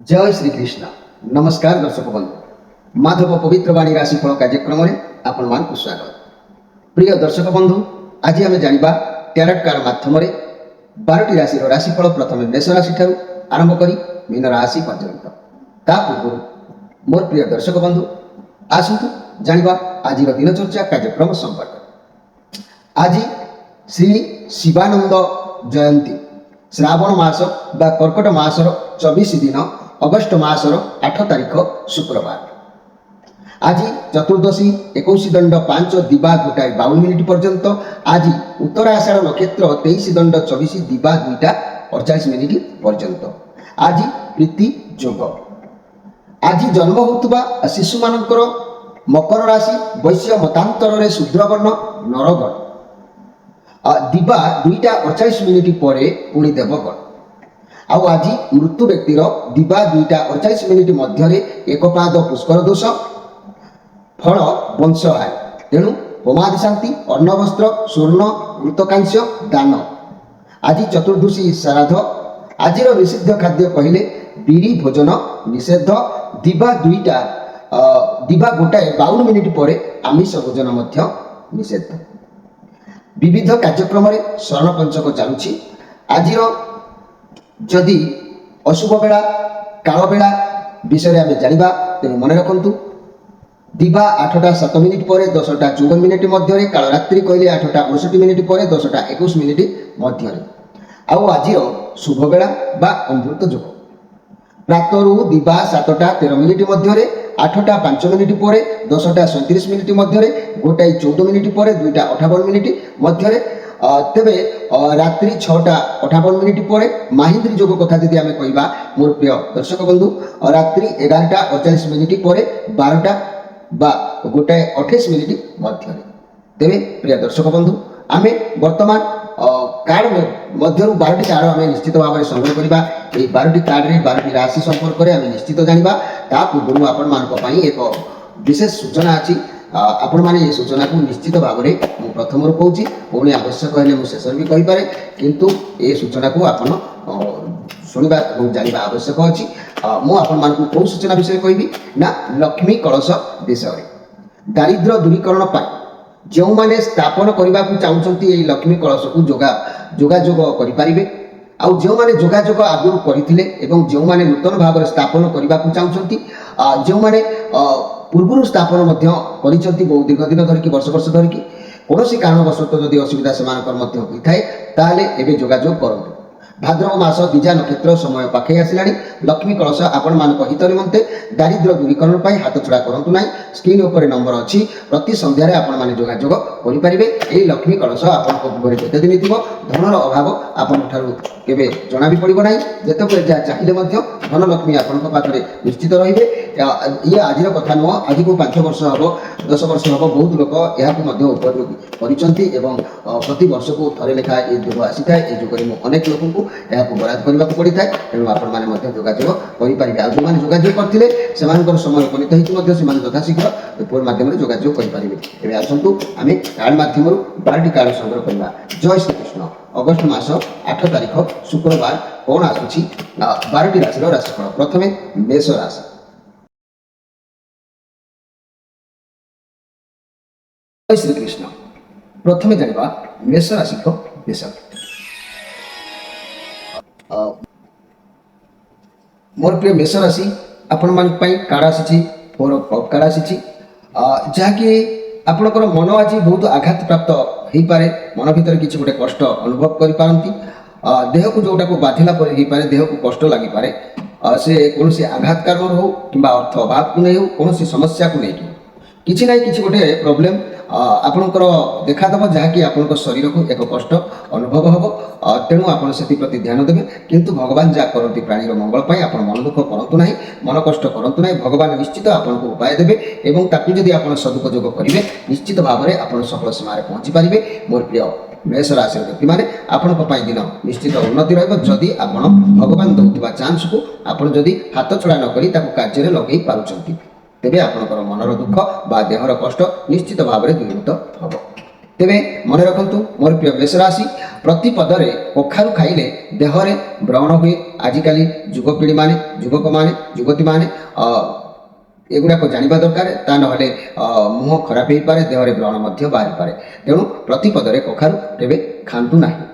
जय श्री कृष्ण। नमस्कार दर्शक बंधु, माधव पवित्र वाणी राशिफल कार्यक्रम में आपण मानक स्वागत। प्रिय दर्शक बंधु, आज आम जाना टैरोट कार्ड माध्यम 12टी राशि राशिफल प्रथम मेष राशि ठारू आरंभ करी मीन राशि पर्यंत। ता पूर्व मोर प्रिय दर्शक बंधु आसतु जाना आज दिनचर्या कार्यक्रम संपर्क। आज श्री शिवानंद जयंती श्रावण मास बा कर्कट मासर 24 दिन अगस्ट मासर 8 तारीख शुक्रवार। आज चतुर्दशी 21 दंड 5 दिबा 2:52 मिनिट पर्यंत। आज उत्तराषाढ़ नक्षत्र 23 दंड 24 दिबा 2:48 मिनिट पर्यंत। आज प्रीति जोग। आज जन्म होता शिशु मानकर मकर राशि वैश्य मतांतर रे शूद्रवर्ण नरगण दिबा 2:48 मिनिट पर पुणी देवगण। आउ आज मृत्यु व्यक्तिर दिबा 2:48 मिनिट मध्य एक पाद पुष्कर दोष फल वंश आय। तेणु होमादि शांति अन्न वस्त्र स्वर्ण मृतकांश दान। आज चतुर्दशी श्राद्ध। आज निषिद्ध खाद्य कहले बीरी भोजन निषेध। दिबा 2:52 मिनिट पर आमिष भोजन मध्य निषेध। विविध कार्यक्रम शरण पंचक चलुछि। आज जदि अशुभ बेला काल बेला विषय आम जाना तेणु मन रखु। दिबा 8:07 मिनिट पर 10:54 मिनिट मध्य। काल रात्रि कहले 8:59 मिनिट पर 10:21 मिनिट मध्य। आउ आज शुभ बेला बा अमृत जोग प्रातरु दिबा 7:13 मिनिट मध्य। 8:05 मिनिट पर 10:37 मिनिट मध्य। 1:14 मिनिट पर 2:58 मिनिट मध्य। तेबे रात्रि 6:58 मिनिट पर माहिंद्री जोग कथा जदि आम कहवा मोर प्रिय दर्शक बंधु रात्रि 11:48 मिनिट पर 12टा बा 1:28 मिनिट मध्य। तेबे प्रिय दर्शक बंधु आम वर्तमान कार्ड मध्य 12टी कार्ड आम निश्चित भाव में संग्रह करवा। 12टी कार्ड रे 12टी राशि संपर्क में आम निश्चित जाना। ता पूर्व आपण मानी एक विशेष सूचना अच्छी। आपण मैंने ये सूचना को निश्चित भाव में मुझे प्रथम कहूँ पुणी आवश्यक है मुझे शेष भी कहीपे किंतु ये सूचना को आप शुणा जानवा आवश्यक अच्छी। मुझे कौ सूचना विषय कहि ना लक्ष्मी कलश विषय। दारिद्र्य दूरीकरण जो मैंने स्थापन करने को चाहते लक्ष्मी कलश को जोगाजोग करें। आउ जो मैंने जोगाजोग आगुरी करते जो मैंने नूतन भाव में स्थापन करने को चाहते जो मैंने पूर्व स्थापन बहुत दीर्घ दिन धरिकी वर्ष वर्ष धरिकी कौन कारणवशत जदि असुविधा से होता है जोगाजोग करूँ। भाद्रव मास दिजा नक्षत्र समय पाखे आसला। लक्ष्मी कलश आपण मान हित निमंते दारिद्र्य दूरीकरण हाथ छड़ा करूँ ना। स्क्रीन उपर नंबर अच्छी प्रति संध्यारे आपण माने जोगाजोग करेंगे। ये लक्ष्मी कलश आपरे केते दिन थी धनर अभाव आपठार केवे जना भी पड़ो ना। जिते जहाँ चाहिए धन लक्ष्मी आपण पाखे निश्चित रे। ये आज कथा नुह। आज को 5 वर्ष हम 10 वर्ष हम बहुत लोग यहाँ उपयोग कर प्रति वर्ष को थे लेखा ये जोग आसी था। ये जोग अनेक लोक को बराद करने को पड़ता है। तेणु आपने जोगाजोग करेंगे। आज जो मैंने जोगाजोग करते समय उपनीत होती यथाशीघ्र पेपर मध्यम जोगाजोग करेंगे। आसतु आम कार्ड मध्यम 12टी कार्ड संग्रह करवा। जय श्री कृष्ण। अगस्ट मास 8 तारीख शुक्रवार कौन आसूची 12टी राशि राशिफल। प्रथमे मेष राशि। जय श्री कृष्ण। प्रथमे जाना मेष राशि विषय। मोर प्रिय मेष राशि आपण मान कार्ड आसी 4 ऑफ कप कार्ड आसी जहाँकि आपणकर मन आज बहुत आघात प्राप्त हो पारे। मन भीतर किसी गोटे कष्ट अनुभव करिपारंती। देह को जोटा को बाधिला पर हो पारे। देह को कष्ट लगी पारे। से कौन से आघात कारण हो कि अर्थ अभाव को नहीं हो कौन समस्या को लेकिन किसी ना कि गोटे प्रोब्लेम आपणकर देखादेव जहाँकि आपण शरीर को एक कष्ट अनुभव हम। तेणु आप प्रति ध्यान देवे किंतु भगवान जहाँ करती प्राणीर मंगल पाई आप मन दुख करूँ ना मन कष्ट करूँ ना। भगवान निश्चित आपको उपाय देवे एवं ताकू जदि आप सदुपयोग करेंगे निश्चित भाव में आप सफल सीमार पहुँची पारे। मोर प्रिय मेष राशि व्यक्ति मैंने आपण दिन निश्चित उन्नति रदि आप भगवान दौरा चान्स को आपड़ जदि हाथ छड़ा नक कार्य लगे पार्टी तेरे आपणकर मनर दुख बा देहर कष्ट निश्चित भाव में दूरीभूत हम। ତେବେ ମନେ ରଖନ୍ତୁ ମୋର ପ୍ରିୟ ମେଷ ରାଶି, ପ୍ରତି ପଦରେ କଖାରୁ ଖାଇଲେ ଦେହରେ ବ୍ରଣ ହୁଏ। ଆଜିକାଲି ଯୁବପିଢ଼ିମାନେ, ଯୁବକମାନେ, ଯୁବତୀମାନେ ଏଗୁଡ଼ାକ ଜାଣିବା ଦରକାର, ତା ନହେଲେ ମୁହଁ ଖରାପ ହେଇପାରେ, ଦେହରେ ବ୍ରଣ ମଧ୍ୟ ବାହାରିପାରେ। ତେଣୁ ପ୍ରତି ପଦରେ କଖାରୁ କେବେ ଖାଆନ୍ତୁ ନାହିଁ।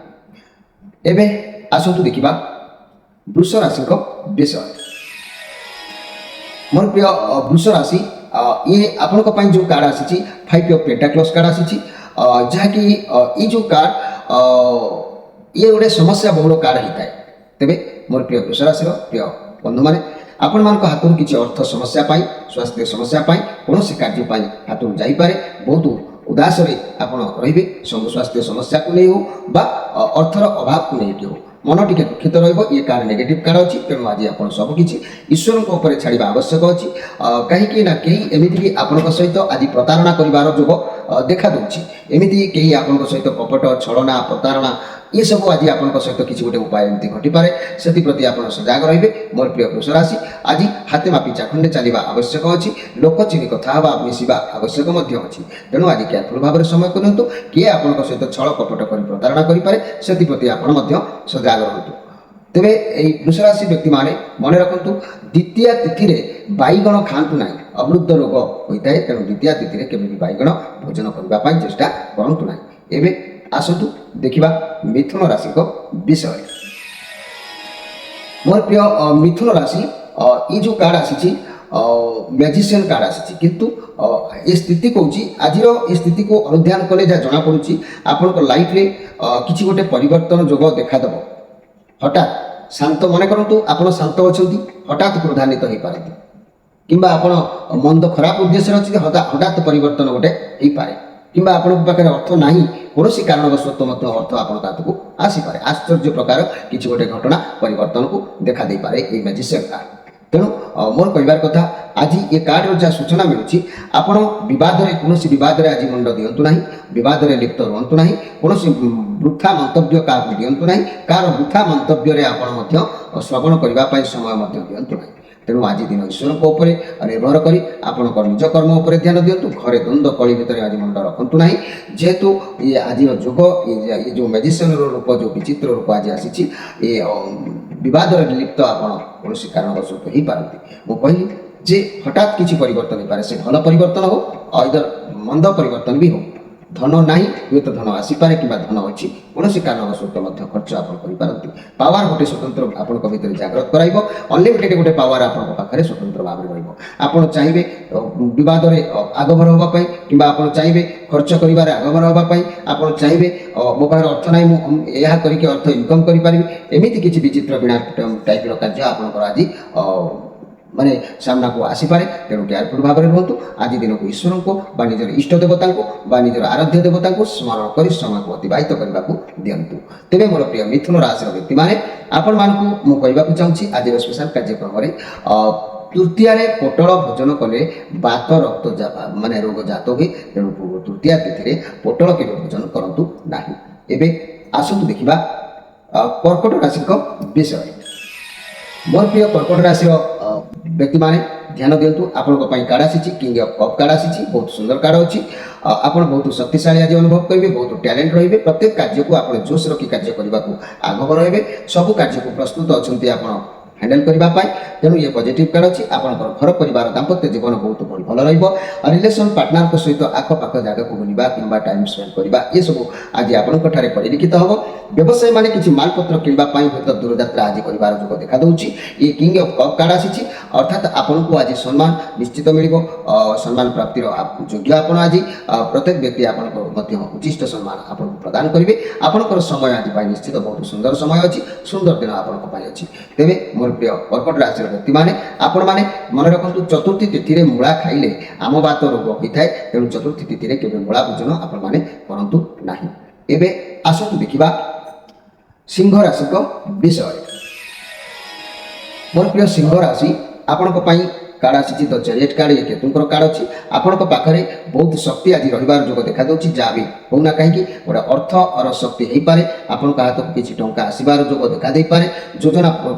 ଏବେ ଆସନ୍ତୁ ଦେଖିବା ବୃଷ ରାଶିଙ୍କ ବିଷୟ। ମୋର ପ୍ରିୟ ବୃଷ ରାଶି, ଇଏ ଆପଣଙ୍କ ପାଇଁ ଯେଉଁ କାର୍ଡ଼ ଆସିଛି 5 ଅଫ୍ ପେଣ୍ଟାକ୍ଲସ୍ କାର୍ଡ଼ ଆସିଛି, ଯାହାକି ଏଇ ଯେଉଁ କାର୍ଡ଼ ଇଏ ଗୋଟେ ସମସ୍ୟା ବହୁଳ କାର୍ଡ଼ ହେଇଥାଏ। ତେବେ ମୋର ପ୍ରିୟ ବୃଷ ରାଶିର ପ୍ରିୟ ବନ୍ଧୁମାନେ, ଆପଣମାନଙ୍କ ହାତରୁ କିଛି ଅର୍ଥ ସମସ୍ୟା ପାଇଁ, ସ୍ୱାସ୍ଥ୍ୟ ସମସ୍ୟା ପାଇଁ, କୌଣସି କାର୍ଯ୍ୟ ପାଇଁ ହାତରୁ ଯାଇପାରେ। ବହୁତ ଉଦାସରେ ଆପଣ ରହିବେ, ସବୁ ସ୍ୱାସ୍ଥ୍ୟ ସମସ୍ୟାକୁ ନେଇ ହେଉ ବା ଅର୍ଥର ଅଭାବକୁ ନେଇକି ହେଉ। ମନ ଟିକେ ଦୁଃଖିତ ରହିବ। ଏ କାର୍ଡ଼ ନେଗେଟିଭ୍ କାର୍ଡ଼ ଅଛି, ତେଣୁ ଆଜି ଆପଣ ସବୁକିଛି ଈଶ୍ୱରଙ୍କ ଉପରେ ଛାଡ଼ିବା ଆବଶ୍ୟକ ଅଛି। କାହିଁକି ନା କେହି ଏମିତି ବି ଆପଣଙ୍କ ସହିତ ଆଜି ପ୍ରତାରଣା କରିବାର ଯୋଗ ଦେଖାଦେଉଛି। ଏମିତି କେହି ଆପଣଙ୍କ ସହିତ କପଟ, ଛଳନା, ପ୍ରତାରଣା ଏସବୁ ଆଜି ଆପଣଙ୍କ ସହିତ କିଛି ଗୋଟେ ଉପାୟ ଏମିତି ଘଟିପାରେ। ସେଥିପ୍ରତି ଆପଣ ସଜାଗ ରହିବେ। ମୋର ପ୍ରିୟ ବୃଷ ରାଶି, ଆଜି ହାତେ ମାପି ଚାଖଣ୍ଡେ ଚାଲିବା ଆବଶ୍ୟକ ଅଛି। ଲୋକ ଚିନି କଥା ହେବା, ମିଶିବା ଆବଶ୍ୟକ ମଧ୍ୟ ଅଛି। ତେଣୁ ଆଜି କେୟାରଫୁଲ୍ ଭାବରେ ସମୟ କରନ୍ତୁ। କିଏ ଆପଣଙ୍କ ସହିତ ଛଳ କପଟ କରି ପ୍ରତାରଣା କରିପାରେ, ସେଥିପ୍ରତି ଆପଣ ମଧ୍ୟ ସଜାଗ ରୁହନ୍ତୁ। ତେବେ ଏହି ବୃଷ ରାଶି ବ୍ୟକ୍ତିମାନେ ମନେ ରଖନ୍ତୁ, ଦ୍ୱିତୀୟା ତିଥିରେ ବାଇଗଣ ଖାଆନ୍ତୁ ନାହିଁ। ଅବୃଦ୍ଧ ରୋଗ ହୋଇଥାଏ, ତେଣୁ ଦ୍ୱିତୀୟା ତିଥିରେ କେବେ ବି ବାଇଗଣ ଭୋଜନ କରିବା ପାଇଁ ଚେଷ୍ଟା କରନ୍ତୁ ନାହିଁ। ଏବେ ଆସନ୍ତୁ ଦେଖିବା ମିଥୁନ ରାଶିଙ୍କ ବିଷୟରେ। ମୋର ପ୍ରିୟ ମିଥୁନ ରାଶି, ଏ ଯେଉଁ କାର୍ଡ଼ ଆସିଛି ମ୍ୟାଜିସିଆନ୍ କାର୍ଡ଼ ଆସିଛି, କିନ୍ତୁ ଏ ସ୍ଥିତି କହୁଛି, ଆଜିର ଏ ସ୍ଥିତିକୁ ଅନୁଧ୍ୟାନ କଲେ ଯାହା ଜଣାପଡ଼ୁଛି ଆପଣଙ୍କ ଲାଇଫରେ କିଛି ଗୋଟେ ପରିବର୍ତ୍ତନ ଯୋଗ ଦେଖାଦେବ। ହଠାତ୍ ଶାନ୍ତ, ମନେ କରନ୍ତୁ ଆପଣ ଶାନ୍ତ ଅଛନ୍ତି, ହଠାତ୍ କ୍ରୋଧାନ୍ୱିତ ହୋଇପାରନ୍ତି, କିମ୍ବା ଆପଣ ମନ୍ଦ ଖରାପ ଉଦ୍ଦେଶ୍ୟରେ ଅଛନ୍ତି, ହଠାତ୍ ପରିବର୍ତ୍ତନ ଗୋଟେ ହେଇପାରେ। କିମ୍ବା ଆପଣଙ୍କ ପାଖରେ ଅର୍ଥ ନାହିଁ, କୌଣସି କାରଣବଶତଃ ମଧ୍ୟ ଅର୍ଥ ଆପଣଙ୍କ ହାତକୁ ଆସିପାରେ। ଆଶ୍ଚର୍ଯ୍ୟ ପ୍ରକାର କିଛି ଗୋଟେ ଘଟଣା ପରିବର୍ତ୍ତନକୁ ଦେଖା ଦେଇପାରେ ଏହି ମ୍ୟାଜିସିଆନ୍ କାର୍ଡ଼। ତେଣୁ ମୋର କହିବାର କଥା, ଆଜି ଏ କାର୍ଡ଼ର ଯାହା ସୂଚନା ମିଳୁଛି, ଆପଣ ବିବାଦରେ, କୌଣସି ବିବାଦରେ ଆଜି ମୁଣ୍ଡ ଦିଅନ୍ତୁ ନାହିଁ, ବିବାଦରେ ଲିପ୍ତ ରୁହନ୍ତୁ ନାହିଁ, କୌଣସି ବୃଥା ମନ୍ତବ୍ୟ କାହାକୁ ଦିଅନ୍ତୁ ନାହିଁ, କାହାର ବୃଥା ମନ୍ତବ୍ୟରେ ଆପଣ ମଧ୍ୟ ଶ୍ରବଣ କରିବା ପାଇଁ ସମୟ ମଧ୍ୟ ଦିଅନ୍ତୁ ନାହିଁ। ତେଣୁ ଆଜି ଦିନ ଈଶ୍ୱରଙ୍କ ଉପରେ ନିର୍ଭର କରି ଆପଣଙ୍କ ନିଜ କର୍ମ ଉପରେ ଧ୍ୟାନ ଦିଅନ୍ତୁ। ଘରେ ଦ୍ୱନ୍ଦ୍ୱ କଳି ଭିତରେ ଆଜି ମୁଣ୍ଡ ରଖନ୍ତୁ ନାହିଁ। ଯେହେତୁ ଇଏ ଆଜିର ଯୁଗ, ଏ ଯେଉଁ ମ୍ୟାଜିସିଆନ୍ର ରୂପ, ଯେଉଁ ବିଚିତ୍ର ରୂପ ଆଜି ଆସିଛି, ଏ ବିବାଦରେ ଲିପ୍ତ ଆପଣ କୌଣସି କାରଣବଶତଃ ହେଇପାରନ୍ତି। ମୁଁ କହିଲି ଯେ ହଠାତ୍ କିଛି ପରିବର୍ତ୍ତନ ହେଇପାରେ, ସେ ଭଲ ପରିବର୍ତ୍ତନ ହେଉ, ଅଇଦର ମନ୍ଦ ପରିବର୍ତ୍ତନ ବି ହେଉ। ଧନ ନାହିଁ, ହୁଏତ ଧନ ଆସିପାରେ, କିମ୍ବା ଧନ ଅଛି, କୌଣସି କାରଣବଶତଃ ମଧ୍ୟ ଖର୍ଚ୍ଚ ଆପଣ କରିପାରନ୍ତି। ପାୱାର ଗୋଟେ ସ୍ୱତନ୍ତ୍ର ଆପଣଙ୍କ ଭିତରେ ଜାଗ୍ରତ କରାଇବ। ଅନଲିମିଟେଡ୍ ଗୋଟେ ପାୱାର ଆପଣଙ୍କ ପାଖରେ ସ୍ୱତନ୍ତ୍ର ଭାବରେ ରହିବ। ଆପଣ ଚାହିଁବେ ବିବାଦରେ ଆଗଭର ହେବା ପାଇଁ, କିମ୍ବା ଆପଣ ଚାହିଁବେ ଖର୍ଚ୍ଚ କରିବାରେ ଆଗଭର ହେବା ପାଇଁ, ଆପଣ ଚାହିଁବେ ମୋ ପାଖରେ ଅର୍ଥ ନାହିଁ, ମୁଁ ଏହା କରିକି ଅର୍ଥ ଇନକମ୍ କରିପାରିବି, ଏମିତି କିଛି ବିଚିତ୍ର ବିଣା ଟାଇପ୍ର କାର୍ଯ୍ୟ ଆପଣଙ୍କର ଆଜି ମାନେ ସାମ୍ନାକୁ ଆସିପାରେ। ତେଣୁ କେୟାରଫୁଲ୍ ଭାବରେ ରୁହନ୍ତୁ। ଆଜି ଦିନକୁ ଈଶ୍ୱରଙ୍କୁ ବା ନିଜର ଇଷ୍ଟ ଦେବତାଙ୍କୁ ବା ନିଜର ଆରାଧ୍ୟ ଦେବତାଙ୍କୁ ସ୍ମରଣ କରି ସମୟକୁ ଅତିବାହିତ କରିବାକୁ ଦିଅନ୍ତୁ। ତେବେ ମୋର ପ୍ରିୟ ମିଥୁନ ରାଶିର ବ୍ୟକ୍ତିମାନେ, ଆପଣମାନଙ୍କୁ ମୁଁ କହିବାକୁ ଚାହୁଁଛି ଆଜିର ସ୍ପେଶାଲ କାର୍ଯ୍ୟକ୍ରମରେ, ତୃତୀୟାରେ ପୋଟଳ ଭୋଜନ କଲେ ବାତ ରକ୍ତ ମାନେ ରୋଗ ଜାତ ହୁଏ। ତେଣୁ ତୃତୀୟା ତିଥିରେ ପୋଟଳ କେବେ ଭୋଜନ କରନ୍ତୁ ନାହିଁ। ଏବେ ଆସନ୍ତୁ ଦେଖିବା କର୍କଟ ରାଶିଙ୍କ ବିଷୟରେ। ମୋର ପ୍ରିୟ କର୍କଟ ରାଶିର ବ୍ୟକ୍ତିମାନେ ଧ୍ୟାନ ଦିଅନ୍ତୁ। ଆପଣଙ୍କ ପାଇଁ କାର୍ଡ଼ ଆସିଛି କିଙ୍ଗ ଅଫ୍ କପ୍ କାର୍ଡ଼ ଆସିଛି। ବହୁତ ସୁନ୍ଦର କାର୍ଡ଼ ଅଛି। ଆପଣ ବହୁତ ଶକ୍ତିଶାଳୀ ଆଜି ଅନୁଭବ କରିବେ, ବହୁତ ଟ୍ୟାଲେଣ୍ଟ ରହିବେ। ପ୍ରତ୍ୟେକ କାର୍ଯ୍ୟକୁ ଆପଣ ଜୋସ୍ ରଖି କାର୍ଯ୍ୟ କରିବାକୁ ଆଗଭର ହେବେ। ସବୁ କାର୍ଯ୍ୟକୁ ପ୍ରସ୍ତୁତ ଅଛନ୍ତି ଆପଣ ହ୍ୟାଣ୍ଡେଲ୍ କରିବା ପାଇଁ। ତେଣୁ ଇଏ ପଜିଟିଭ୍ କାର୍ଡ଼ ଅଛି। ଆପଣଙ୍କର ଘର ପରିବାର ଦାମ୍ପତ୍ୟ ଜୀବନ ବହୁତ ଭଲ ରହିବ। ରିଲେସନ୍ ପାର୍ଟନରଙ୍କ ସହିତ ଆଖପାଖ ଜାଗାକୁ ବୁଲିବା କିମ୍ବା ଟାଇମ୍ ସ୍ପେଣ୍ଡ କରିବା, ଏସବୁ ଆଜି ଆପଣଙ୍କ ଠାରେ ପରିଲିଖିତ ହେବ। ବ୍ୟବସାୟୀମାନେ କିଛି ମାଲପତ୍ର କିଣିବା ପାଇଁ ହୁଏତ ଦୂରଯାତ୍ରା ଆଜି କରିବାର ଯୋଗ ଦେଖାଦେଉଛି। ଇଏ କିଙ୍ଗ ଅଫ୍ କପ୍ କାର୍ଡ଼ ଆସିଛି, ଅର୍ଥାତ୍ ଆପଣଙ୍କୁ ଆଜି ସମ୍ମାନ ନିଶ୍ଚିତ ମିଳିବ। ସମ୍ମାନ ପ୍ରାପ୍ତିର ଯୋଗ୍ୟ ଆପଣ ଆଜି। ପ୍ରତ୍ୟେକ ବ୍ୟକ୍ତି ଆପଣଙ୍କ ମଧ୍ୟ ଉଚ୍ଚିଷ୍ଟ ସମ୍ମାନ ଆପଣଙ୍କୁ ପ୍ରଦାନ କରିବେ। ଆପଣଙ୍କର ସମୟ ଆଜି ପାଇଁ ନିଶ୍ଚିତ ବହୁତ ସୁନ୍ଦର ସମୟ ଅଛି, ସୁନ୍ଦର ଦିନ ଆପଣଙ୍କ ପାଇଁ ଅଛି। ତେବେ ମୋର ପ୍ରିୟ କର୍କଟ ରାଶିର ବ୍ୟକ୍ତିମାନେ, ଆପଣମାନେ ମନେ ରଖନ୍ତୁ, ଚତୁର୍ଥୀ ତିଥିରେ ମୂଳା ଖାଇଲେ ଆମବାତ ରୋଗ ହୋଇଥାଏ। ତେଣୁ ଚତୁର୍ଥୀ ତିଥିରେ କେବେ ମୂଳା ଭୋଜନ ଆପଣମାନେ କରନ୍ତୁ ନାହିଁ। ଏବେ ଆସନ୍ତୁ ଦେଖିବା ସିଂହ ରାଶିଙ୍କ ବିଷୟରେ। ମୋର ପ୍ରିୟ ସିଂହ ରାଶି, ଆପଣଙ୍କ ପାଇଁ କାର୍ଡ଼ ଆସିଛି ଦ ଚ୍ୟାରିଅଟ୍ କାର୍ଡ଼। ଇଏ କେତୁଙ୍କର କାର୍ଡ଼ ଅଛି। ଆପଣଙ୍କ ପାଖରେ ବହୁତ ଶକ୍ତି ଆଜି ରହିବାର ଯୋଗ ଦେଖାଦେଉଛି। ଯାହା ବି ହେଉନା କାହିଁକି ଗୋଟେ ଅର୍ଥର ଶକ୍ତି ହେଇପାରେ। ଆପଣଙ୍କ ହାତକୁ କିଛି ଟଙ୍କା ଆସିବାର ଯୋଗ ଦେଖା ଦେଇପାରେ। ଯୋଜନା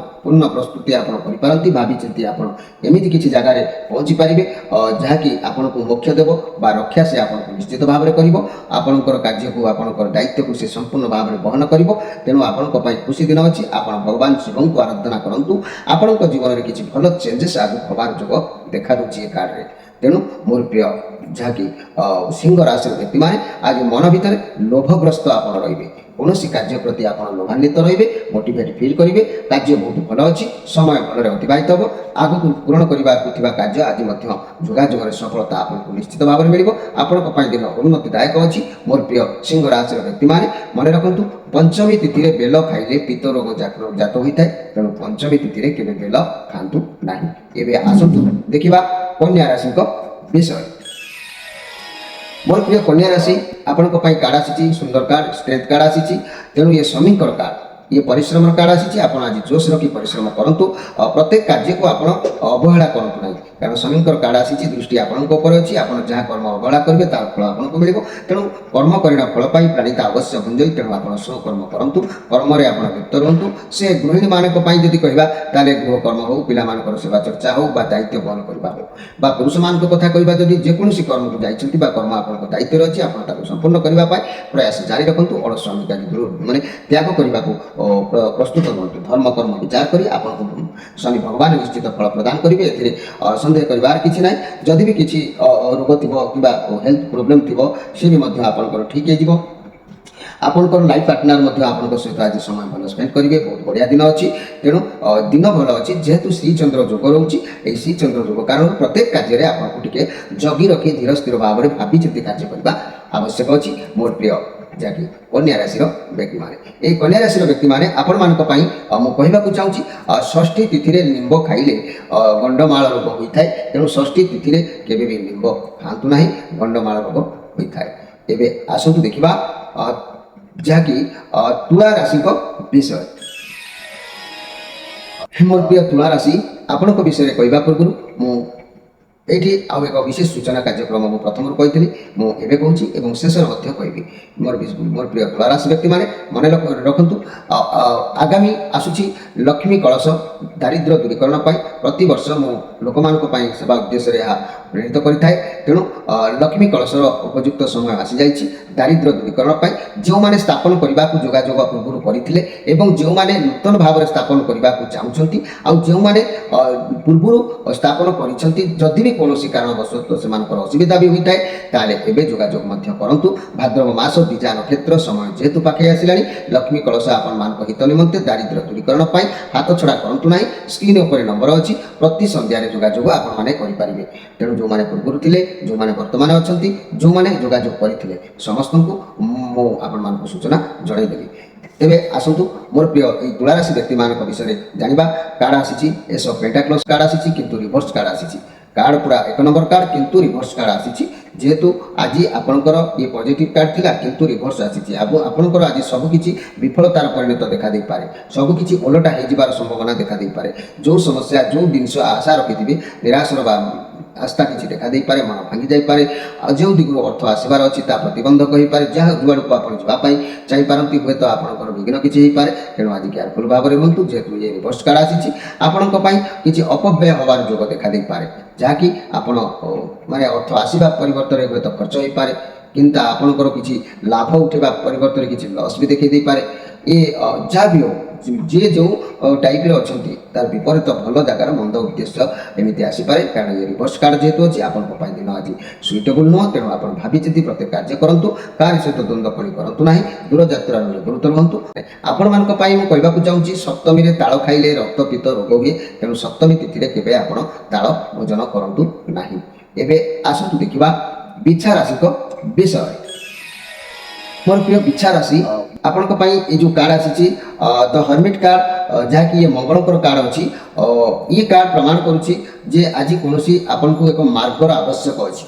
ପୂର୍ଣ୍ଣ ପ୍ରସ୍ତୁତି ଆପଣ କରିପାରନ୍ତି ଭାବି ଚିନ୍ତି ଆପଣ ଏମିତି କିଛି ଜାଗାରେ ପହଞ୍ଚି ପାରିବେ ଯାହାକି ଆପଣଙ୍କୁ ମୋକ୍ଷ ଦେବ ବା ରକ୍ଷା ସେ ଆପଣଙ୍କୁ ନିଶ୍ଚିତ ଭାବରେ କରିବ ଆପଣଙ୍କର କାର୍ଯ୍ୟକୁ ଆପଣଙ୍କର ଦାୟିତ୍ୱକୁ ସେ ସମ୍ପୂର୍ଣ୍ଣ ଭାବରେ ବହନ କରିବ ତେଣୁ ଆପଣଙ୍କ ପାଇଁ ଖୁସି ଦିନ ଅଛି ଆପଣ ଭଗବାନ ଶିବଙ୍କୁ ଆରାଧନା କରନ୍ତୁ ଆପଣଙ୍କ ଜୀବନରେ କିଛି ଭଲ ଚେଞ୍ଜେସ୍ ଆଗକୁ ହେବାର ଯୋଗ ଦେଖାଦେଉଛି ଏ କାର୍ଡରେ ତେଣୁ ମୋର ପ୍ରିୟ ଯାହାକି ସିଂହ ରାଶିର ବ୍ୟକ୍ତିମାନେ ଆଜି ମନ ଭିତରେ ଲୋଭଗ୍ରସ୍ତ ଆପଣ ରହିବେ କୌଣସି କାର୍ଯ୍ୟ ପ୍ରତି ଆପଣ ଲୋଭାନ୍ୱିତ ରହିବେ ମୋଟିଭେଟ୍ ଫିଲ୍ କରିବେ କାର୍ଯ୍ୟ ବହୁତ ଭଲ ଅଛି ସମୟ ଭଲରେ ଅତିବାହିତ ହେବ ଆଗକୁ ପୂରଣ କରିବାକୁ ଥିବା କାର୍ଯ୍ୟ ଆଜି ମଧ୍ୟ ଯୋଗାଯୋଗରେ ସଫଳତା ଆପଣଙ୍କୁ ନିଶ୍ଚିତ ଭାବରେ ମିଳିବ ଆପଣଙ୍କ ପାଇଁ ଦିନ ଉନ୍ନତିଦାୟକ ଅଛି ମୋର ପ୍ରିୟ ସିଂହ ରାଶିର ବ୍ୟକ୍ତିମାନେ ମନେ ରଖନ୍ତୁ ପଞ୍ଚମୀ ତିଥିରେ ବେଲ ଖାଇଲେ ପିତ୍ତ ରୋଗ ଜାତ ହୋଇଥାଏ ତେଣୁ ପଞ୍ଚମୀ ତିଥିରେ କେବେ ବେଲ ଖାଆନ୍ତୁ ନାହିଁ ଏବେ ଆସନ୍ତୁ ଦେଖିବା କନ୍ୟା ରାଶିଙ୍କ ବିଷୟ ମୋର ପ୍ରିୟ କନ୍ୟା ରାଶି ଆପଣଙ୍କ ପାଇଁ କାର୍ଡ ଆସିଛି ସୁନ୍ଦର କାର୍ଡ ଷ୍ଟ୍ରେଂଥ କାର୍ଡ ଆସିଛି ତେଣୁ ଏ ସ୍ୱାମୀଙ୍କର କାର୍ଡ ये परिश्रम कार्ड आसी आप आज जोश रखी परिश्रम करूँ प्रत्येक कार्य को आप अवहेला करूँ ना कारण स्वामी कार्ड आसी दृष्टि आपंक अच्छी आप जहाँ कर्म अवहेला करेंगे तार फल आपको मिले तेणु कर्म करना फल पाई प्राणीता अवश्य भुंजई तेणु आप स्वकर्म करूँ कर्म आप लिप्त रुहतु से गृहिणी मानक जदि कहवा ताले गृह कर्म हो पिला सेवा चर्चा हो दायित्व बहन करवा हो पुरुष मान कथा कहवा जदि जेकोसी कर्म को जाइए कर्म आप दायित्व अच्छी आप संपूर्ण करने प्रयास जारी रखु अलस्वामी का मानने त्याग करने को प्रस्तुत रुहतु धर्म कर्म विचार करी आपको स्वामी भगवान निश्चित फल प्रदान करेंगे ए सन्देह करार किसी ना जदि भी किसी रोग थी कि हेल्थ प्रोब्लेम थी सी भी आपंकर ठीक हो आपंकर लाइफ पार्टनर आप सहित आज समय भल स्पेंड करेंगे बहुत बढ़िया दिन अच्छी तेणु दिन भल अच्छी जेहेतु श्रीचंद्र जोग रोचे श्रीचंद्र जोग कारण प्रत्येक कार्य आपको टे जगी रखी धीर स्थिर भाव में भावी चिंती कार्य करने आवश्यक अच्छी मोर प्रिय जहाँकि कन्या राशि व्यक्ति मैंने कन्या राशि व्यक्ति मैंने आपण मान मुझे कहवाक चाहूँगी षष्ठी तिथि निंब खाइले गंडमाल रोग होता है तेणु षष्ठी तिथि केवे भी निंब खातु ना गंडमाल रोग होता है एवं आसतु देखा जहाँकि तुला राशि विषय मोर प्रिय तुला राशि आपण विषय कहवा पूर्व मुझे आउ एक विशेष सूचना कार्यक्रम मुझे प्रथम कही मुझे कहूँ शेष कहि मोर प्रिय तुला राशि व्यक्ति मैंने मन रखु आगामी आसूची लक्ष्मी कलश दारिद्र्य दूरीकरण प्रति वर्ष मु लोक मान सेवा उद्देश्य प्रेरित करें तेणु लक्ष्मी कलशर उपयुक्त समय आसी जाइए दारिद्र्य दूरीकरण जो मैंने स्थापन करने को जोगाजोग पूर्व करते जो मैंने नूतन भाव में स्थापन करने को चाहूँगी आउ जो मैंने पूर्व स्थापन करी भी कौन कारणवश से असुविधा भी होता है ताले एवं जोगाजोग करूँ भाद्रव मास बीजा नक्षत्र समय जेहेतु पाखे आसला लक्ष्मी कलश आपण हित निमंते दारिद्र्य दूरीकरण हाथ छड़ा करूँ ना स्क्रीन पर नंबर अच्छी प्रति संध्यार जोगाजोग आपरेंगे तेणु जो मैंने पूर्व थे जो मैंने वर्तमान अच्छा जो मैंने जोगाजोग करते समस्त को आपण सूचना जनईदेवी तेरे आसतु मोर प्रिय तुला राशि व्यक्ति मान विषय जाना कार्ड आसी एस पेंटाक्लस कार्ड आसी किंतु रिभर्स कार्ड आसी कार्ड पूरा एक नंबर कार्ड किंतु रिभर्स कार्ड आसी जेहेतु आज आपणकर ये पॉजिटिव कार्ड थिला किंतु रिभर्स आसी आपणकर आज सबकि विफलतार परिणत देखा दे पारे सबकि ओलटा हो संभावना देखा दे पारे जो समस्या जो जिनस आशा रखिथे निराशर आस्था किसी देखा दे पारे मन भांगी जाई पारे जो दिगु अर्थ आसबार अच्छी प्रतिबंधक हो पारे जहाँ जुआड़ को आप जावाई चाहिए हे तो आपंकर विघ्न किसी हो पारे तेणु आज केयरफुल भाव में रुहतु जेहेतु ये रिभर्स कार्ड आसी आपण किसी अपव्यय हबार जोग देखा दे पारे जहाँकि आपण माने अर्थ आसवा परिवर्तन हे तो खर्च हो पारे किंतु आपणकर किसी लाभ उठेबा परिवर्तन किसी लॉस भी देखा दे पारे ये जहाँ भी हो जे जो टाइप अच्छा तार विपरीत भल जगार मंद उद्देश्य एमती आसपे कारण ये रिभर्स कार्ड जेहेतु अच्छी आपंपाई दिन आज सुइटेबल नुह तेणु आप भावी चिंती प्रत्येक कार्य करूँ कार सहित द्वंद्वकली करूँ ना दूर यात्रा निवृत्त रुहतु आपण मान कहवाक चाहूँगी सप्तमी ताल खाइले रक्तपित्त रोग हुए तेणु सप्तमी तिथि केवे आप ताल भोजन करूँ ना एवं आसतु देखा बिछा राशि विषय मोर प्रिय बिछा राशि आपण जो कार्ड आसी द हर्मिट कार्ड जहाँकि ये मंगलकर कार्ड अच्छी ये कार्ड प्रमाण करुच्ची आज कौन आपन को एक मार्गर आवश्यक अच्छी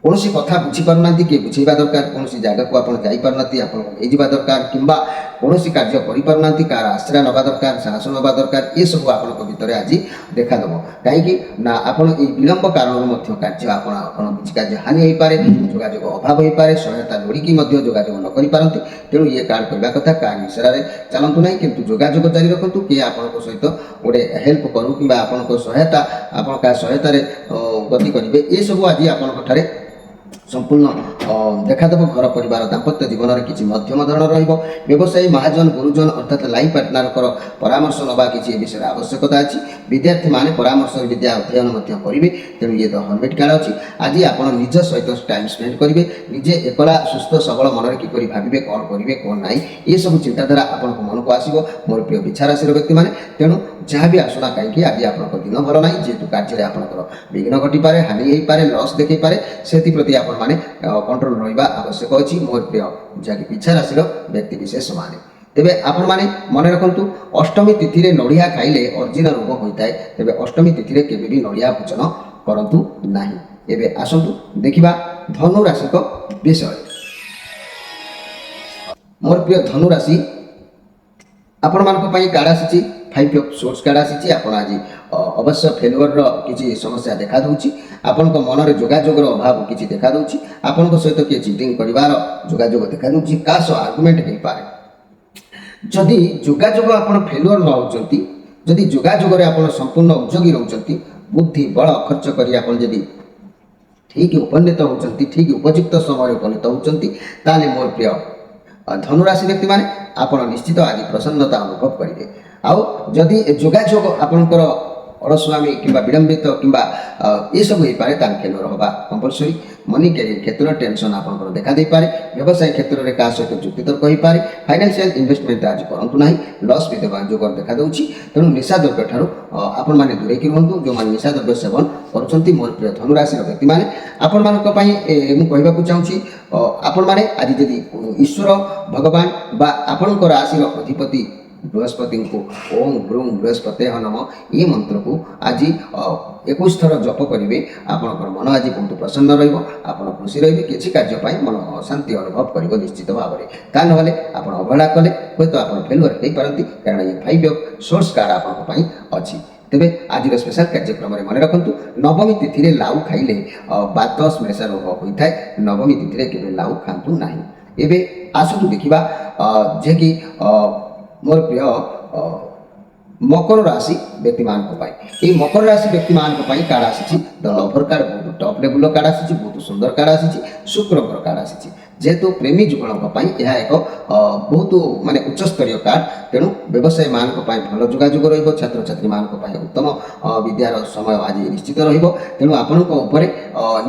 कौन कथा बुझीपार ना किए बुझेबा दरकार कौन जगह को आप जापार आपजा दरकार कि କୌଣସି କାର୍ଯ୍ୟ କରିପାରୁନାହାନ୍ତି, କାହାର ଆଶ୍ରୟ ନେବା ଦରକାର, ସାହସ ନେବା ଦରକାର, ଏସବୁ ଆପଣଙ୍କ ଭିତରେ ଆଜି ଦେଖାଦେବ। କାହିଁକି ନା ଆପଣ ଏଇ ବିଳମ୍ବ କାରଣରୁ ମଧ୍ୟ କାର୍ଯ୍ୟ ଆପଣ କିଛି କାର୍ଯ୍ୟ ହାନି ହୋଇପାରେ, ଯୋଗାଯୋଗ ଅଭାବ ହୋଇପାରେ, ସହାୟତା ଲୋଡ଼ିକି ମଧ୍ୟ ଯୋଗାଯୋଗ ନ କରିପାରନ୍ତି। ତେଣୁ ଇଏ କାର୍ଡ଼ କରିବା କଥା, କାହା ଇସାରାରେ ଚାଲନ୍ତୁ ନାହିଁ, କିନ୍ତୁ ଯୋଗାଯୋଗ ଜାରି ରଖନ୍ତୁ। କିଏ ଆପଣଙ୍କ ସହିତ ଗୋଟେ ହେଲ୍ପ କରୁ କିମ୍ବା ଆପଣଙ୍କ ସହାୟତା, ଆପଣ କାହା ସହାୟତାରେ ଗତି କରିବେ, ଏସବୁ ଆଜି ଆପଣଙ୍କ ଠାରେ ସମ୍ପୂର୍ଣ୍ଣ ଦେଖାଦେବ। ଘର ପରିବାର ଦାମ୍ପତ୍ୟ ଜୀବନରେ କିଛି ମଧ୍ୟମ ଧରଣ ରହିବ। ବ୍ୟବସାୟୀ, ମହାଜନ, ଗୁରୁଜନ ଅର୍ଥାତ୍ ଲାଇଫ୍ ପାର୍ଟନରଙ୍କର ପରାମର୍ଶ ନେବା କିଛି ଏ ବିଷୟରେ ଆବଶ୍ୟକତା ଅଛି। ବିଦ୍ୟାର୍ଥୀମାନେ ପରାମର୍ଶରେ ବିଦ୍ୟା ଅଧ୍ୟୟନ ମଧ୍ୟ କରିବେ। ତେଣୁ ଇଏ ତ ହର୍ମିଟ୍ କାର୍ଡ଼ ଅଛି। ଆଜି ଆପଣ ନିଜ ସହିତ ଟାଇମ୍ ସ୍ପେଣ୍ଡ କରିବେ। ନିଜେ ଏକଲା ସୁସ୍ଥ ସବଳ ମନରେ କିପରି ଭାବିବେ, କ'ଣ କରିବେ, କ'ଣ ନାହିଁ, ଏସବୁ ଚିନ୍ତାଧାରା ଆପଣଙ୍କ ମନକୁ ଆସିବ ମୋର ପ୍ରିୟ ବିଛା ରାଶିର ବ୍ୟକ୍ତିମାନେ। ତେଣୁ ଯାହା ବି ଆସୁନା କାହିଁକି ଆଜି ଆପଣଙ୍କ ଦିନ ଭଲ ନାହିଁ, ଯେହେତୁ କାର୍ଯ୍ୟରେ ଆପଣଙ୍କର ବିଘ୍ନ ଘଟିପାରେ, ହାନି ହୋଇପାରେ, ଲସ୍ ଦେଖାଇପାରେ, ସେଥିପ୍ରତି ଆପଣମାନେ କଣ୍ଟ୍ରୋଲ ରହିବା ଆବଶ୍ୟକ ଅଛି ମୋର ପ୍ରିୟ ଯାହାକି ବିଛା ରାଶିର ବ୍ୟକ୍ତିବିଶେଷ ମାନେ। ତେବେ ଆପଣମାନେ ମନେ ରଖନ୍ତୁ, ଅଷ୍ଟମୀ ତିଥିରେ ନଡ଼ିଆ ଖାଇଲେ ଅର୍ଜିନା ରୋଗ ହୋଇଥାଏ। ତେବେ ଅଷ୍ଟମୀ ତିଥିରେ କେବେ ବି ନଡ଼ିଆ ଭୋଜନ କରନ୍ତୁ ନାହିଁ। ଏବେ ଆସନ୍ତୁ ଦେଖିବା ଧନୁ ରାଶିଙ୍କ ବିଷୟରେ। ମୋର ପ୍ରିୟ ଧନୁ ରାଶି, ଆପଣମାନଙ୍କ ପାଇଁ କାର୍ଡ଼ ଆସିଛି 5 ଅଫ୍ ସୋର୍ସ କାର୍ଡ଼ ଆସିଛି। ଆପଣ ଆଜି ଅବଶ୍ୟ ଫେଲୁଅରର କିଛି ସମସ୍ୟା ଦେଖାଦେଉଛି। ଆପଣଙ୍କ ମନରେ ଯୋଗାଯୋଗର ଅଭାବ କିଛି ଦେଖାଦେଉଛି। ଆପଣଙ୍କ ସହିତ କିଏ ଚିଟିଂ କରିବାର ଯୋଗାଯୋଗ ଦେଖାଦେଉଛି, କାହା ସହ ଆର୍ଗୁମେଣ୍ଟ ହୋଇପାରେ। ଯଦି ଯୋଗାଯୋଗ ଆପଣ ଫେଲୁଅର ନ ହେଉଛନ୍ତି, ଯଦି ଯୋଗାଯୋଗରେ ଆପଣ ସମ୍ପୂର୍ଣ୍ଣ ଉଦ୍ଯୋଗୀ ରହୁଛନ୍ତି, ବୁଦ୍ଧି ବଳ ଖର୍ଚ୍ଚ କରି ଆପଣ ଯଦି ଠିକ୍ ଉପନୀତ ହେଉଛନ୍ତି, ଠିକ୍ ଉପଯୁକ୍ତ ସମୟରେ ଉପନୀତ ହେଉଛନ୍ତି, ତାହେଲେ ମୋର ପ୍ରିୟ ଧନୁରାଶି ବ୍ୟକ୍ତିମାନେ ଆପଣ ନିଶ୍ଚିତ ଆଜି ପ୍ରସନ୍ନତା ଅନୁଭବ କରିବେ। ଆଉ ଯଦି ଯୋଗାଯୋଗ ଆପଣଙ୍କର ଅଳସୁଆମୀ କିମ୍ବା ବିଳମ୍ବିତ କିମ୍ବା ଏସବୁ ହୋଇପାରେ, ତାହେଲେ ଫେଲୁଅର ହେବା କମ୍ପଲସରି। ମନି କ୍ୟାରିୟର କ୍ଷେତ୍ରରେ ଟେନସନ୍ ଆପଣଙ୍କର ଦେଖାଦେଇପାରେ। ବ୍ୟବସାୟ କ୍ଷେତ୍ରରେ କାହା ସହିତ ଯୁକ୍ତିତର୍କ ହୋଇପାରେ। ଫାଇନାନ୍ସିଆଲ ଇନଭେଷ୍ଟମେଣ୍ଟ ଆଜି କରନ୍ତୁ ନାହିଁ, ଲସ୍ ବି ଦେବା ଯୋଗ ଦେଖାଦେଉଛି। ତେଣୁ ନିଶା ଦ୍ରବ୍ୟ ଠାରୁ ଆପଣମାନେ ଦୂରେଇକି ରୁହନ୍ତୁ। ଯେଉଁମାନେ ନିଶା ଦ୍ରବ୍ୟ ସେବନ କରୁଛନ୍ତି ମୋର ପ୍ରିୟ ଧନୁରାଶିର ବ୍ୟକ୍ତିମାନେ, ଆପଣମାନଙ୍କ ପାଇଁ ମୁଁ କହିବାକୁ ଚାହୁଁଛି, ଆପଣମାନେ ଆଜି ଯଦି ଈଶ୍ୱର ଭଗବାନ ବା ଆପଣଙ୍କ ରାଶିର ଅଧିପତି ବୃହସ୍ପତିଙ୍କୁ ଓಂ ଗ୍ରୁଂ ବୃହସ୍ପତେ ନମଃ ଏ ମନ୍ତ୍ରକୁ ଆଜି 21 ଥର ଜପ କରିବେ। ଆପଣଙ୍କର ମନ ଆଜି ବହୁତ ପ୍ରସନ୍ନ ରହିବ, ଆପଣ ଖୁସି ରହିବେ। କିଛି କାର୍ଯ୍ୟ ପାଇଁ ମନ ଶାନ୍ତି ଅନୁଭବ କରିବ ନିଶ୍ଚିତ ଭାବରେ। ତା ନହେଲେ ଆପଣ ଅବହେଳା କଲେ ହୁଏତ ଆପଣ ଫେଲୁଅର ହୋଇପାରନ୍ତି, କାରଣ ଏ 5 ଅଫ୍ ସୋର୍ସ କାର୍ଡ଼ ଆପଣଙ୍କ ପାଇଁ ଅଛି। ତେବେ ଆଜିର ସ୍ପେଶାଲ କାର୍ଯ୍ୟକ୍ରମରେ ମନେ ରଖନ୍ତୁ, ନବମୀ ତିଥିରେ ଲାଉ ଖାଇଲେ ବାତ ଶ୍ଲେଷା ରୋଗ ହୋଇଥାଏ। ନବମୀ ତିଥିରେ କେବେ ଲାଉ ଖାଆନ୍ତୁ ନାହିଁ। ଏବେ ଆସନ୍ତୁ ଦେଖିବା ଯିଏକି ମୋର ପ୍ରିୟ ମକର ରାଶି ବ୍ୟକ୍ତିମାନଙ୍କ ପାଇଁ। এই ମକର ରାଶି ବ୍ୟକ୍ତିମାନଙ୍କ ପାଇଁ କାର୍ଡ଼ ଆସିଛି ଦ ଲଭର କାର୍ଡ଼। ବହୁତ ଟପ୍ ଲେବୁଲର କାର୍ଡ଼ ଆସିଛି, ବହୁତ ସୁନ୍ଦର କାର୍ଡ଼ ଆସିଛି, ଶୁକ୍ରଙ୍କର କାର୍ଡ଼ ଆସିଛି। ଯେହେତୁ ପ୍ରେମୀ ଯୁଗଳଙ୍କ ପାଇଁ ଏହା ଏକ ବହୁତ ମାନେ ଉଚ୍ଚସ୍ତରୀୟ କାର୍ଡ଼। ତେଣୁ ବ୍ୟବସାୟୀମାନଙ୍କ ପାଇଁ ଭଲ ଯୋଗାଯୋଗ ରହିବ। ଛାତ୍ରଛାତ୍ରୀମାନଙ୍କ ପାଇଁ ଉତ୍ତମ ବିଦ୍ୟାର ସମୟ ଆଜି ନିଶ୍ଚିତ ରହିବ। ତେଣୁ ଆପଣଙ୍କ ଉପରେ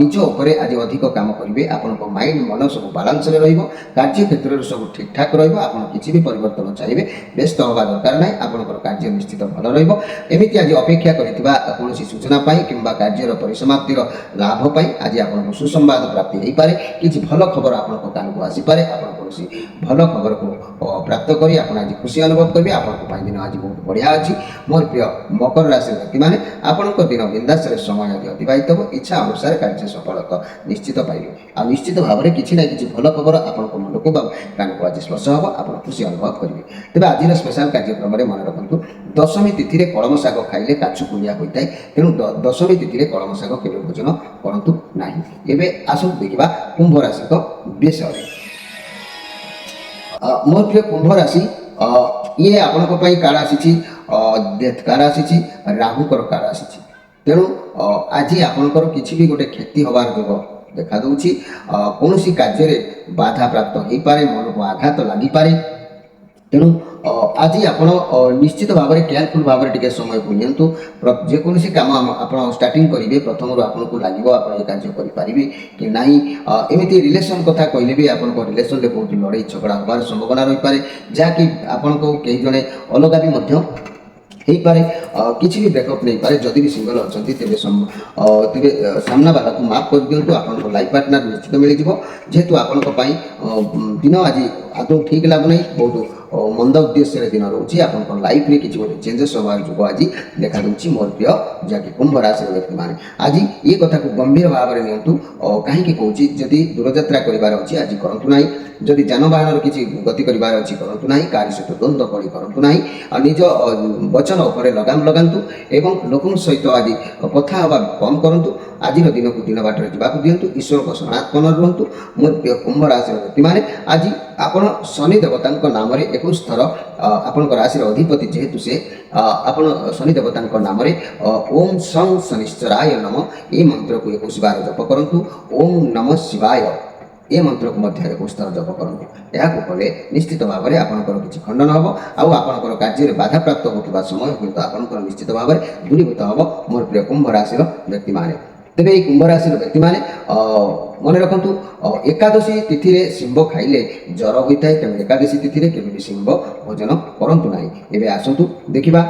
ନିଜ ଉପରେ ଆଜି ଅଧିକ କାମ କରିବେ। ଆପଣଙ୍କ ମାଇଣ୍ଡ ମନ ସବୁ ବାଲାନ୍ସରେ ରହିବ। କାର୍ଯ୍ୟକ୍ଷେତ୍ରରେ ସବୁ ଠିକ୍ଠାକ୍ ରହିବ। ଆପଣ କିଛି ବି ପରିବର୍ତ୍ତନ ଚାହିଁବେ, ବ୍ୟସ୍ତ ହେବା ଦରକାର ନାହିଁ। ଆପଣଙ୍କର କାର୍ଯ୍ୟ ନିଶ୍ଚିତ ଭଲ ରହିବ। ଏମିତି ଆଜି ଅପେକ୍ଷା କରିଥିବା କୌଣସି ସୂଚନା ପାଇଁ କିମ୍ବା କାର୍ଯ୍ୟର ପରିସମାପ୍ତିର ଲାଭ ପାଇଁ ଆଜି ଆପଣଙ୍କୁ ସୁସମ୍ବାଦ ପ୍ରାପ୍ତି ହୋଇପାରେ। କିଛି ଭଲ ଖବର ଆପଣଙ୍କ କାନକୁ ଆସିପାରେ। ଆପଣ କୌଣସି ଭଲ ଖବରକୁ ପ୍ରାପ୍ତ କରି ଆପଣ ଆଜି ଖୁସି ଅନୁଭବ କରିବେ। ଆପଣଙ୍କ ପାଇଁ ଦିନ ଆଜି ବହୁତ ବଢ଼ିଆ ଅଛି। ମୋର ପ୍ରିୟ ମକର ରାଶିର ବ୍ୟକ୍ତିମାନେ, ଆପଣଙ୍କ ଦିନ ବିନ୍ଦାସରେ ସମୟ ଆଜି ଅତିବାହିତ ହେବ। ଇଚ୍ଛା ଅନୁସାରେ କାର୍ଯ୍ୟ ସଫଳତା ନିଶ୍ଚିତ ପାଇବେ। ଆଉ ନିଶ୍ଚିତ ଭାବରେ କିଛି ନା କିଛି ଭଲ ଖବର ଆପଣଙ୍କ ମନକୁ ବା କାନକୁ ଆଜି ସ୍ପର୍ଶ ହେବ। ଆପଣ ଖୁସି ଅନୁଭବ କରିବେ। ତେବେ ଆଜିର ସ୍ପେଶାଲ କାର୍ଯ୍ୟକ୍ରମରେ ମନେ ରଖନ୍ତୁ, ଦଶମୀ ତିଥିରେ କଳମ ଶାଗ ଖାଇଲେ କାଛୁକୁଣ୍ଡିଆ ହୋଇଥାଏ। ତେଣୁ ଦଶମୀ ତିଥିରେ କଳମ ଶାଗ କେବେ ଭୋଜନ କରନ୍ତୁ ନାହିଁ। ଏବେ ଆସନ୍ତୁ ଦେଖିବା କୁମ୍ଭ ରାଶିଙ୍କ ବିଷୟରେ। ମୋର ପ୍ରିୟ କୁମ୍ଭ ରାଶି, ଇଏ ଆପଣଙ୍କ ପାଇଁ କାର୍ଡ଼ ଆସିଛି ଡେଥ୍ କାର୍ଡ଼ ଆସିଛି, ରାହୁଙ୍କର କାର୍ଡ଼ ଆସିଛି। ତେଣୁ ଆଜି ଆପଣଙ୍କର କିଛି ବି ଗୋଟେ କ୍ଷତି ହେବାର ଯୋଗ ଦେଖାଦେଉଛି। କୌଣସି କାର୍ଯ୍ୟରେ ବାଧାପ୍ରାପ୍ତ ହୋଇପାରେ, ମନକୁ ଆଘାତ ଲାଗିପାରେ। ତେଣୁ ଆଜି ଆପଣ ନିଶ୍ଚିତ ଭାବରେ କେୟାରଫୁଲ୍ ଭାବରେ ଟିକେ ସମୟକୁ ନିଅନ୍ତୁ। ଯେକୌଣସି କାମ ଆପଣ ଷ୍ଟାର୍ଟିଂ କରିବେ, ପ୍ରଥମରୁ ଆପଣଙ୍କୁ ଲାଗିବ ଆପଣ ଏ କାର୍ଯ୍ୟ କରିପାରିବେ କି ନାହିଁ। ଏମିତି ରିଲେସନ୍ କଥା କହିଲେ ବି ଆପଣଙ୍କ ରିଲେସନ୍ରେ ବହୁତ ଲଢ଼େଇ ଝଗଡ଼ା ହେବାର ସମ୍ଭାବନା ରହିପାରେ, ଯାହାକି ଆପଣଙ୍କୁ କେହି ଜଣେ ଅଲଗା ବି ମଧ୍ୟ ହେଇପାରେ। କିଛି ବି ବ୍ରେକଅପ୍ ନେଇପାରେ। ଯଦି ବି ସିଙ୍ଗଲ ଅଛନ୍ତି ତେବେ ସାମ୍ନା ବାଲାକୁ ମାଫ୍ କରିଦିଅନ୍ତୁ। ଆପଣଙ୍କ ଲାଇଫ୍ ପାର୍ଟନର ନିଶ୍ଚିତ ମିଳିଯିବ। ଯେହେତୁ ଆପଣଙ୍କ ପାଇଁ ଦିନ ଆଜି ଆଦୌ ଠିକ୍ ଲାଗୁନାହିଁ, ବହୁତ मंद उद्देश्य दिन रोचे आप लाइफ में किसी गोटे चेंजेस होगा जो आज देखा दूसरी मोर प्रिय जहाँकि कुंभ राशि व्यक्ति मैंने आज ये कथा को गंभीर भाव में नियंतु कहीं कौन जदि दूरयात्रा करार अच्छी आज करूँ ना जदि जानवाहन किसी गति करार अच्छी करूँ ना कार्य सहित द्वंद्व करी करूँ ना निज वचन उपर लगाम लगातु एवं लोक सहित आज कथा हवा कम करूँ आज दिन को दिन बाटर जावाक दिंतु ईश्वर को शरणात्मन रुहतु मोर प्रिय कुंभ राशि व्यक्ति मैंने आज आपण शनि देवता नाम 21 थर आपण राशि अधिपति जेहेतु से आपण शनि देवता नाम ओम सं शनिश्चराय नम ये मंत्र को 21 बार जप करंतु ओम नमः शिवाय ये मंत्र को मध्य 21 थर जप करंतु या कले निश्चित भाव में आपंकर किसी खंडन हम आउ कार्य बाधा प्राप्त होता समय किंतु आपंकर निश्चित भाव में दूरीभूत हम मोर प्रिय कुंभ राशि व्यक्ति मैंने तेरे ये कुंभ राशि व्यक्ति मैंने मन रखु एकादशी तिथि रे शिंब खाइले ज्वर होता है तेणु एकादशी तिथि रे केबे भी शिंब भोजन करंतु नाही एबे आसंतु देखिबा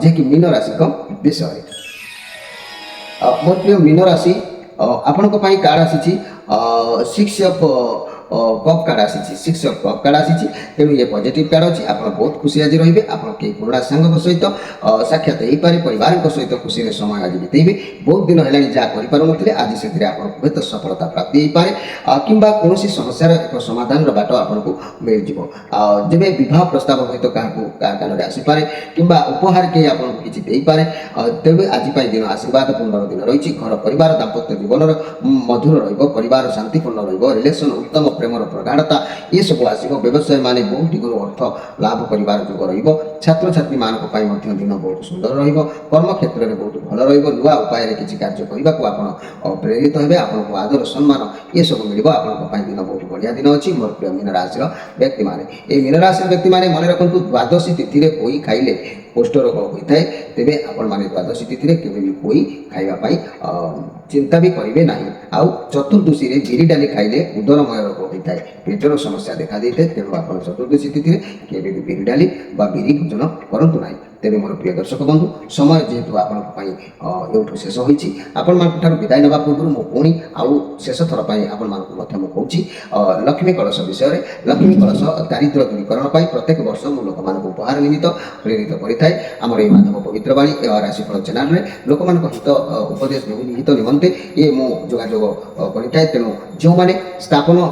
जे कि मीन राशि को विषय मोर प्रिय मीन राशि आपण को पई कार्ड आसी 6 ऑफ कप कार्ड आसी 6 ऑफ कप कार्ड आसी तेणु ये पॉजिटिव कार्ड अच्छी आप बहुत खुशी आज रही आपड़ कई पुराणा सांग सहित साक्षात हो पारे परिवार सहित खुशी समय आज बितेबे बहुत दिन है जहाँ करें आज से हूँ सफलता प्राप्ति हो पाए कि कौन समस्यार एक समाधान बाट आपको मिल जाव जब विवाह प्रस्ताव हूँ तो क्या कान में आसीपे कि उपहार कहीं आपको किसी दे पारे तेज आज दिन आशीर्वाद पूर्ण दिन रही घर परिवार दाम्पत्य जीवन मधुर रहिबार शांतिपूर्ण रिलेसन उत्तम प्रेमर प्रगाढ़ता ये सब आसो व्यवसाय माने बहुत दिगु अर्थ लाभ कर जुग रत्र छात्री मानक दिन बहुत सुंदर कर्म क्षेत्र में बहुत भल नुआ उपाय किसी कार्य करने को आप प्रेरित हे आपको आदर सम्मान ये सब मिल दिन बहुत बढ़िया दिन अच्छी मोर प्रिय मीन राशि व्यक्ति मैंने ये मीन राशि व्यक्ति मैंने मन रखु द्वादशी तिथि में पोई खाइले कोष्ठ रोग होता है तेरे आपण मैंने द्वादशी तिथि में केवे भी पोई खाइबापी चिंता भी करेंगे ना आउ चतुर्दशी में बिरी डाली खाइले उदरमय रोग होता है पेटर समस्या देखा देते तेणु आप चतुर्दशी तिथि में केवे भी बिरी डाली बिरी भोजन करूँ ना तेरे मोर प्रिय दर्शक बंधु समय जेहेतु आपंठ शेष होती आपण विदाय ना पूर्व मु पुणी आउ शेष थर पर आपण कहूँ लक्ष्मी कलश विषय में लक्ष्मी कलश दारिद्र्य दूरीकरण प्रत्येक वर्ष मु लोक उपहार निमित्त प्रेरित करें आमर ये माधव पवित्र बाणी एवं राशिफल चैनल में लोक हित उपदेश हित निमंते ये मु जोगाजोग करें तेणु जो मैंने स्थापन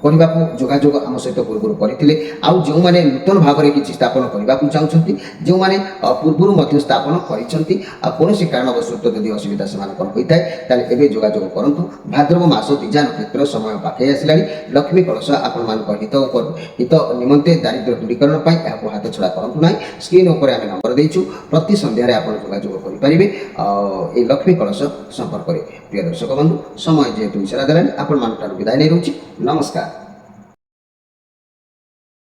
करने को जोगाजोग आम सहित पूर्व करते आउ जो मैंने नूतन भाव में किसी स्थापन करने को चाहते जो मैंने पूर्व स्थापन कौन कारणवश यदि असुविधा से होता है तेरे जोगाजोग करूँ भाद्रव मास दिजा नक्षत्र समय पाखे आसला लक्ष्मी कलश आपण हित निमंते दारिद्र्य दूरीकरण यहाँ हाथ छड़ा करूँ ना स्क्रीन पर आम नंबर देचु प्रति संध्यार आप जोगाजोग करेंगे ये लक्ष्मी कलश संपर्क में प्रिय दर्शक बंधु समय जेहेतु इशारा देलानी आपण विदाय नहीं रोची नमस्कार।